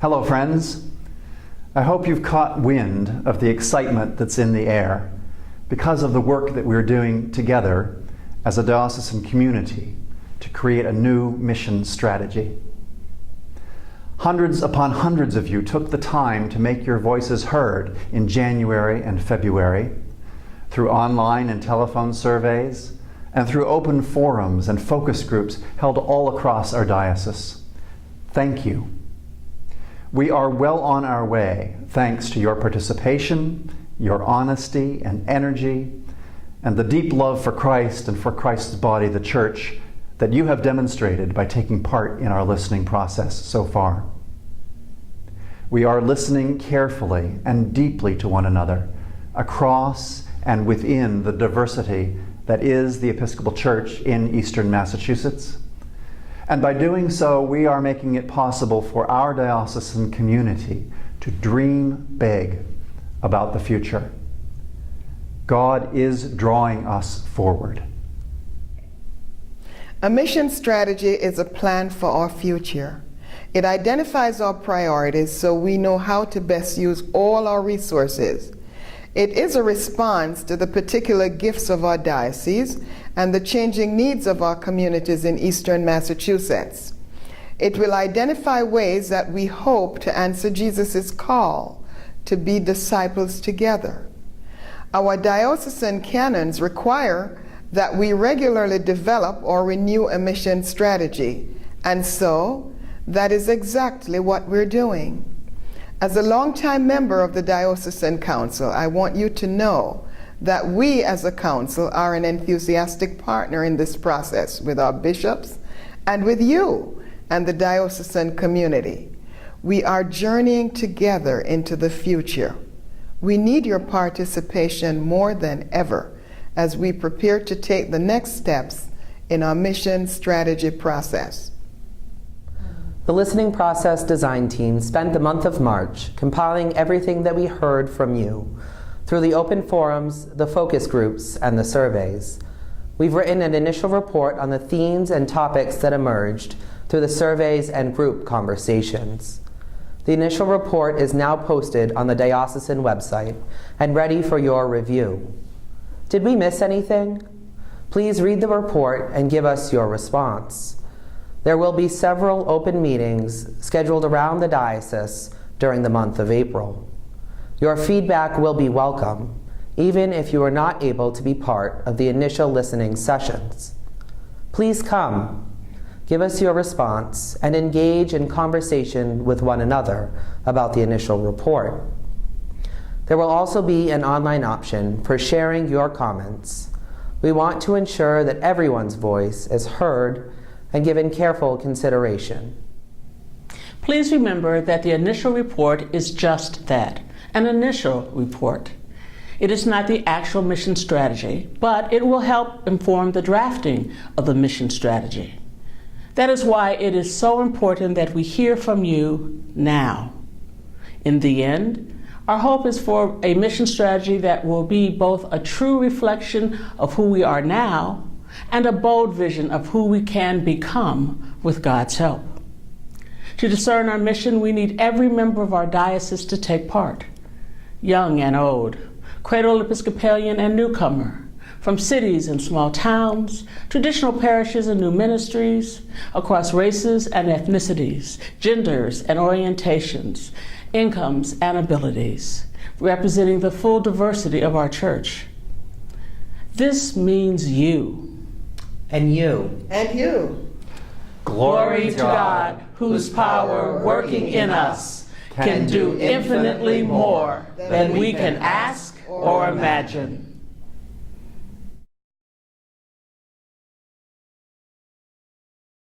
Hello, friends. I hope you've caught wind of the excitement that's in the air because of the work that we're doing together as a diocesan community to create a new mission strategy. Hundreds upon hundreds of you took the time to make your voices heard in January and February through online and telephone surveys and through open forums and focus groups held all across our diocese. Thank you. We are well on our way thanks to your participation, your honesty and energy, and the deep love for Christ and for Christ's body, the Church, that you have demonstrated by taking part in our listening process so far. We are listening carefully and deeply to one another across and within the diversity that is the Episcopal Church in Eastern Massachusetts. And by doing so, we are making it possible for our diocesan community to dream big about the future. God is drawing us forward. A mission strategy is a plan for our future. It identifies our priorities so we know how to best use all our resources. It is a response to the particular gifts of our diocese and the changing needs of our communities in Eastern Massachusetts. It will identify ways that we hope to answer Jesus' call to be disciples together. Our diocesan canons require that we regularly develop or renew a mission strategy, and so that is exactly what we're doing. As a longtime member of the Diocesan Council, I want you to know that we as a council are an enthusiastic partner in this process with our bishops and with you and the diocesan community. We are journeying together into the future. We need your participation more than ever as we prepare to take the next steps in our mission strategy process. The Listening Process Design Team spent the month of March compiling everything that we heard from you through the open forums, the focus groups, and the surveys. We've written an initial report on the themes and topics that emerged through the surveys and group conversations. The initial report is now posted on the diocesan website and ready for your review. Did we miss anything? Please read the report and give us your response. There will be several open meetings scheduled around the diocese during the month of April. Your feedback will be welcome, even if you are not able to be part of the initial listening sessions. Please come, give us your response, and engage in conversation with one another about the initial report. There will also be an online option for sharing your comments. We want to ensure that everyone's voice is heard and given careful consideration. Please remember that the initial report is just that, an initial report. It is not the actual mission strategy, but it will help inform the drafting of the mission strategy. That is why it is so important that we hear from you now. In the end, our hope is for a mission strategy that will be both a true reflection of who we are now and a bold vision of who we can become with God's help. To discern our mission, we need every member of our diocese to take part, young and old, cradle Episcopalian and newcomer, from cities and small towns, traditional parishes and new ministries, across races and ethnicities, genders and orientations, incomes and abilities, representing the full diversity of our church. This means you. And you. And you. Glory to God, whose power working in us can do infinitely more than we can ask or imagine.